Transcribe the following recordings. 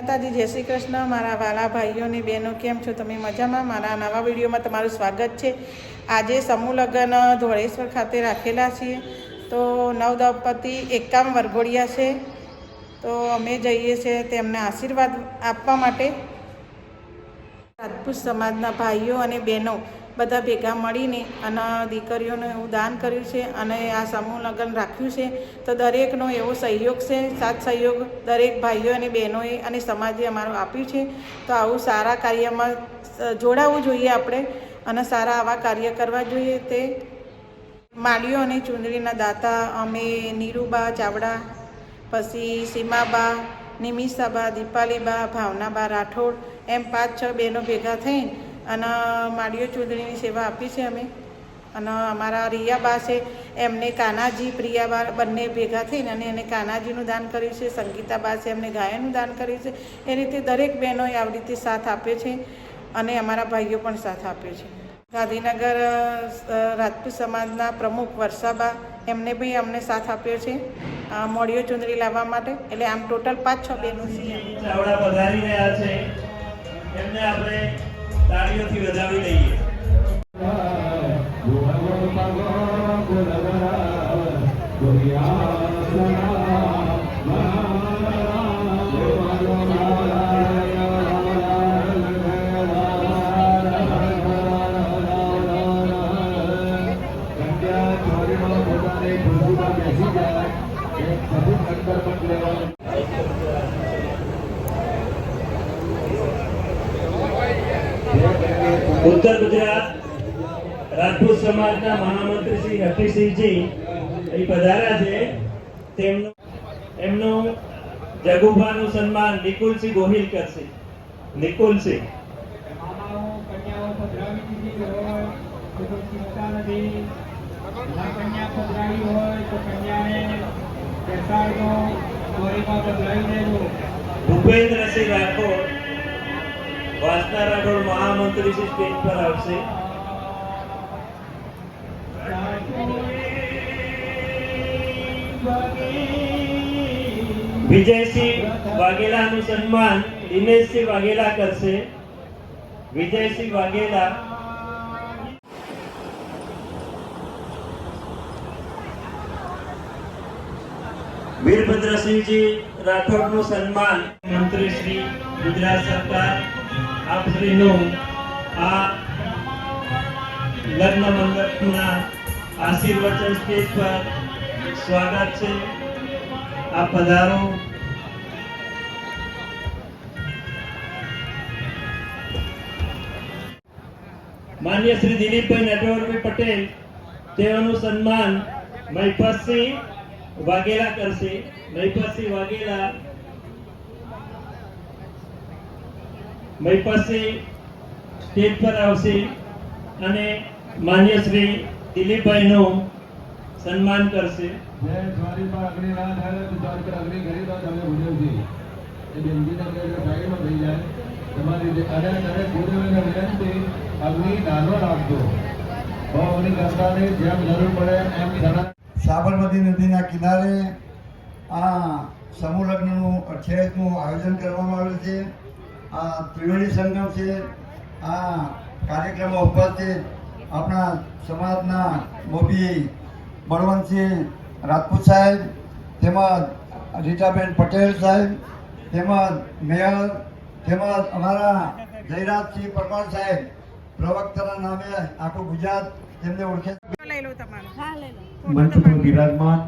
માતાજી, જય શ્રી કૃષ્ણ મારા વાલા ભાઈઓ અને બહેનો, કેમ છો તમે? મજામાં? મારા નવા વિડીયોમાં તમારું સ્વાગત છે. આજે સમૂહ લગ્ન ધોળેશ્વર ખાતે રાખેલા છીએ. તો નવ દંપતી 51 વરઘોડિયા છે. તો અમે જઈએ છીએ તેમને આશીર્વાદ આપવા માટે. રાજપૂત સમાજના ભાઈઓ અને બહેનો બધા ભેગા મળીને અને દીકરીઓને એવું દાન કર્યું છે અને આ સમૂહ લગ્ન રાખ્યું છે. તો દરેકનો એવો સહયોગ છે, સાથ સહયોગ દરેક ભાઈઓ અને બહેનોએ અને સમાજે અમારું આપ્યું છે. તો આવું સારા કાર્યમાં જોડાવવું જોઈએ આપણે અને સારા આવા કાર્ય કરવા જોઈએ. તે માળીઓ અને ચૂંદડીના દાતા અમે નીરુબા ચાવડા, પછી સીમાબા, નિમિષાબા, દીપાલીબા, ભાવનાબા રાઠોડ એમ 5-6 બહેનો ભેગા થઈ અને માળીઓ ચૂંદડીની સેવા આપી છે અમે. અને અમારા રિયાબા છે એમને કાનાજી, પ્રિયાબા બંને ભેગા થઈને અને એને કાનાજીનું દાન કર્યું છે. સંગીતાબા છે એમને ગાયનનું દાન કર્યું છે. એ રીતે દરેક બહેનોએ આવી રીતે સાથ આપ્યો છે અને અમારા ભાઈઓ પણ સાથ આપ્યો છે. ગાંધીનગર રાજપૂત સમાજના પ્રમુખ વર્ષાબા એમને બી અમને સાથ આપ્યો છે મોડીઓ ચુંદડી લાવવા માટે. એટલે આમ ટોટલ 5-6 બહેનો છે. ચાવડા પધારી રહ્યા છે, એમને આપણે તાળીઓથી વધાવી લઈએ. ઉત્તર ગુજરાત રાજપૂત સમાજના મહામંત્રી શ્રી હકીસિંહજી અહીં પધાર્યા છે. એમનું જગુભાનું સન્માન નિકુલસિંહ ગોહિલ કરશે. નિકુલસિંહ ભૂપેન્દ્રસિંહ રાઠોડ, વાસના રાઠોડ મહામંત્રી શ્રી સ્ટેજ પર આવશે. વિજયસિંહ વાઘેલાનું સન્માન દિનેશસિંહ વાઘેલા કરશે. વિજયસિંહ વાઘેલા. વીરભદ્રસિંહજી રાઠોડનું સન્માન મંત્રી શ્રી ગુજરાત સરકાર આપશ્રીનું આ લગ્ન મંડપના આશીર્વચન સ્ટેજ પર સ્વાગત છે. આપ પધારો. માન્ય શ્રી દિલીપભાઈ નટવરભાઈ પટેલ તેઓનું સન્માન મહિપતસિંહ વાઘેલા કરશે. મહિપતસિંહ વાઘેલા. મહિપતસિંહ સ્ટેજ પર આવશે અને માન્ય શ્રી દિલીપભાઈનું સન્માન કરશે. જય દ્વારીમાં અગ્નિ ના થાય તો દ્વારી પર અગ્નિ કરી દો તમે ભૂદેવજી. એ બેનજીને કહેજો સાઈડમાં થઈ જાય. તમારી જે અરે ભૂદેવને વિનંતી અગ્નિ નાનો રાખજો. ભાવની ગંગાને જેમ જરૂર પડે એમ ઘણા. સાબરમતી નદીના કિનારે આ સમૂહ લગ્નનું 28મું આયોજન કરવામાં આવેલ છે. આ ત્રિવેણી સંગમ છે. આ કાર્યક્રમમાં ઉપસ્થિત આપણા સમાજના મોભી બળવંતસિંહ રાજપૂત સાહેબ, તેમજ રીટાબેન પટેલ સાહેબ, તેમજ મેયર, તેમજ અમારા જયરાજસિંહ પરમાર સાહેબ પ્રવક્તાના નામે આખું ગુજરાત તેમને ઓળખે. મંચ પર બિરાજમાન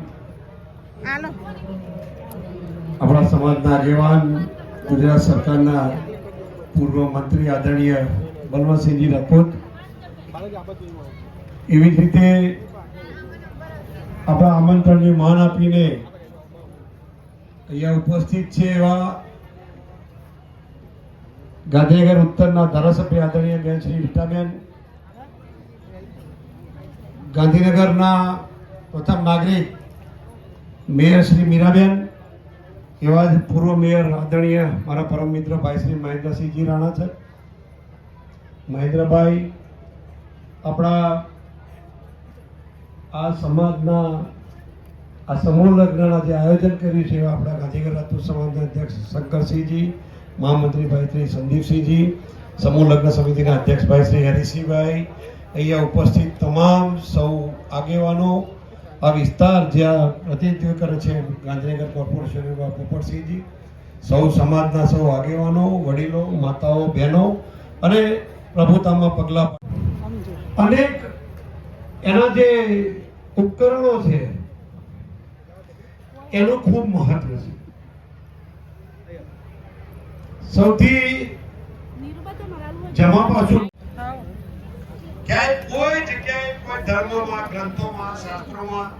આપણા સમાજના આગેવાન, ગુજરાત સરકારના પૂર્વ મંત્રી આદરણીય બલવંતસિંહજી રાજપૂત, એવી જ રીતે આપણા આમંત્રણને માન આપીને અહીંયા ઉપસ્થિત છે એવા ગાંધીનગર ઉત્તરના ધારાસભ્ય આદરણીય બેન શ્રી રીટાબેન, ગાંધીનગરના પ્રથમ નાગરિક મેયર શ્રી મીરાબેન, એવા જ પૂર્વ મેયર આદરણીય મારા પરમ મિત્ર ભાઈ શ્રી મહેન્દ્રસિંહજી રાણા છે. મહેન્દ્રભાઈ આપણા આ સમાજના આ સમૂહ લગ્નના જે આયોજન કર્યું છે આપણા ગાંધીનગર રાજપૂત સમાજના અધ્યક્ષ શંકરસિંહજી, મહામંત્રીભાઈ શ્રી સંદીપસિંહજી, સમૂહ લગ્ન સમિતિના અધ્યક્ષભાઈ શ્રી હરિસિંહભાઈ, અહીંયા ઉપસ્થિત તમામ સૌ આગેવાનો, આ વિસ્તાર જ્યાં પ્રતિનિધિત્વ કરે છે ગાંધીનગર કોર્પોરેશન એવા પોપટસિંહજી, સૌ સમાજના સૌ આગેવાનો, વડીલો, માતાઓ, બહેનો અને પ્રભુતામાં પગલાં અનેક એના જે ઉપકરણો છે એનું ખૂબ મહત્વ છે. સૌથી જમા પાછું ક્યાંય કોઈ જગ્યાએ કોઈ ધર્મમાં, ગ્રંથોમાં, શાસ્ત્રોમાં,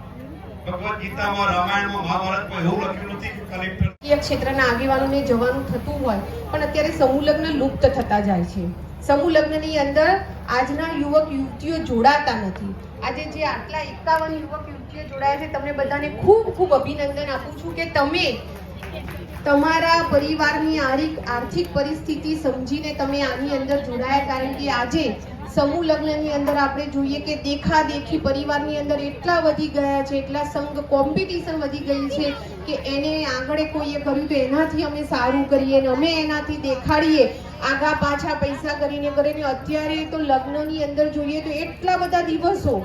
ભગવદ ગીતામાં, રામાયણમાં, મહાભારતમાં એવું લખ્યું નથી કે કલેક્ટર ક્ષેત્રના આગેવાનોને જવાનું થતું હોય, પણ અત્યારે સમૂહ લગ્ન લુપ્ત થતા જાય છે. સમૂહ લગ્નની અંદર આજના યુવક યુવતીઓ જોડાતા નથી. આજે જે આટલા 51 યુવક યુવતીઓ જોડાયા છે, તમને બધાને ખૂબ ખૂબ અભિનંદન આપું છું કે તમે તમારા પરિવારની આર્થિક પરિસ્થિતિ સમજીને તમે આની અંદર જોડાયા. કારણ કે આજે સમૂહ લગ્નની અંદર આપણે જોઈએ કે દેખાદેખી પરિવારની અંદર એટલા વધી ગયા છે, એટલા સંઘ કોમ્પિટિશન વધી ગઈ છે કે એને આગળ કોઈએ કર્યું તો એનાથી અમે સારું કરીએ ને અમે એનાથી દેખાડીએ, આગા પાછા પૈસા કરીને કરીને. અત્યારે તો લગ્નની અંદર જોઈએ તો એટલા બધા દિવસો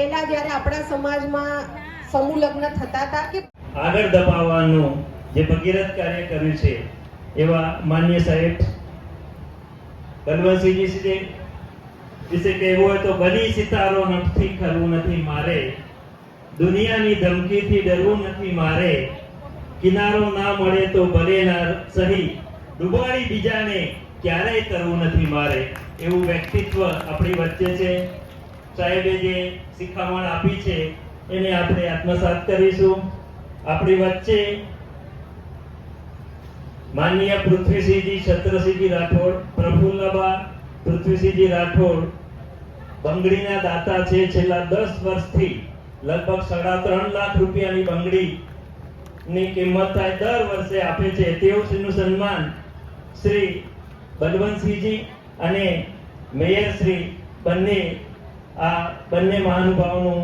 એના જ્યારે આપણા સમાજમાં સમૂહ લગ્ન થતા હતા કે આગળ દબાવવાનું જે ભગીરથ કાર્ય કર્યું છે એવા માન્ય સાહેબ બલવંતસિંહજી વિશે કહેવું હોય તો બની સિતારો નથી ખરવું નથી મારે, દુનિયાની ધમકીથી ડરવું નથી મારે, કિનારો ના મળે તો ભલે ના સહી, ડૂબાડી બીજાને ક્યારેય કરવું નથી મારે. એવું વ્યક્તિત્વ આપણી વચ્ચે છે. સાહેબે જે શિખામણ આપી છે એને આપણે આત્મસાત કરીશું. આપણી વચ્ચે માનનીય પૃથ્વીસિંહજી છત્રસિંહજી રાઠોડ, પ્રફુલ્લબા પૃથ્વીસિંહજી રાઠોડ બંગડીના દાતા છે. છેલ્લા 10 વર્ષથી લગભગ 3.5 લાખ રૂપિયાની બંગડીની કિંમત થાય દર વર્ષે આપે છે. તેઓનું સન્માન શ્રી બલવંતસિંહજી અને મેયર શ્રી આ બંને મહાનુભાવોનું